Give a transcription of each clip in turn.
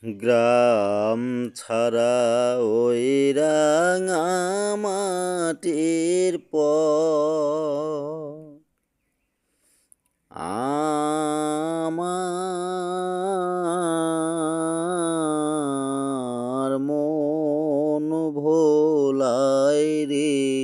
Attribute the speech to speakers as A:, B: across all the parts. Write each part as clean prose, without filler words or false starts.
A: গ্রাম ছাড়া ওই রাঙা মাটির পর আমার মন ভোলায় রে।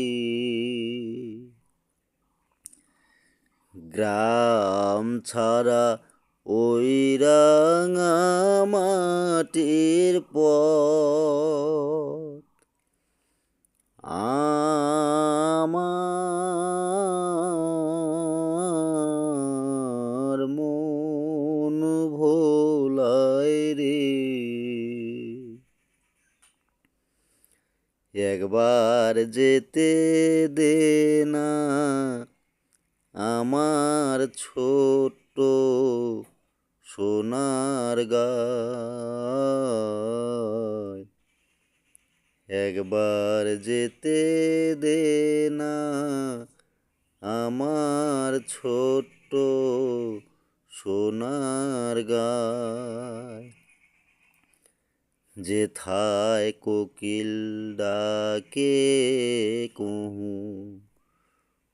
A: গ্রাম ছাড়া ওই রাঙা মাটির পথ আমার মন ভোলায় রে। একবার যেতে দে না আমার ছোট্ট সোনার গায়। একবার যেতে দে না আমার ছোট্ট সোনার গায়। যেথায় কোকিল ডাকে কুহু,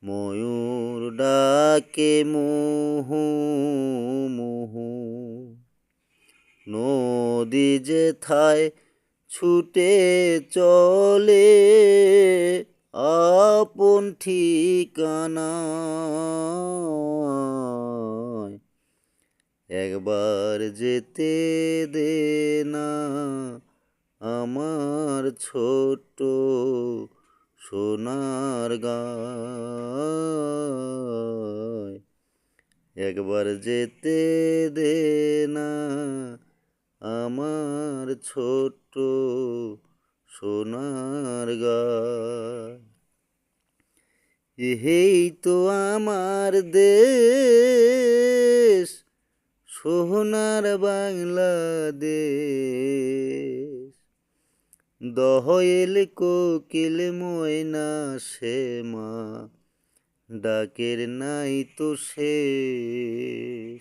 A: ময়ূর ডাকে মুহু মুহু, নদী যেথায় ছুটে চলে আপন ঠিকানায়। একবার যেতে দে না আমার ছোট্ট সোনার গায়। একবার যেতে দে না আমার ছোট্ট সোনার গায়। এই তো আমার দেশ, সোনার বাংলাদেশ। দোয়েল কোকিল ময়না শ্যামা ডাকের নাই তো শেষ।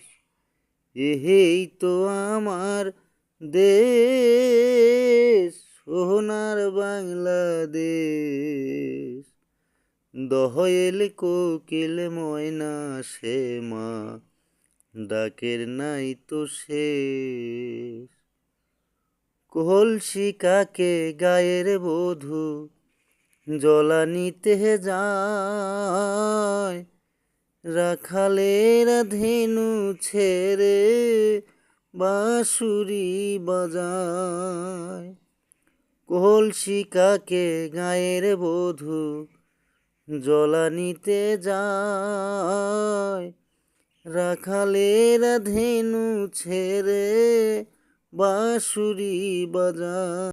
A: এই তো আমার দেশ, সোনার বাংলাদেশ। দোয়েল কোকিল ময়না শ্যামা ডাকের নাই তো শেষ। কলসি কাকে গায়ের বধূ জলানিতে যায়। রাখালেরা ধেনু ছেড়ে বাঁশুরি বাজায়। কলসি কাকে গায়ের বধূ জলানিতে যায়। রাখালেরা ধেনু ছেড়ে বাঁশুরি বাজায়।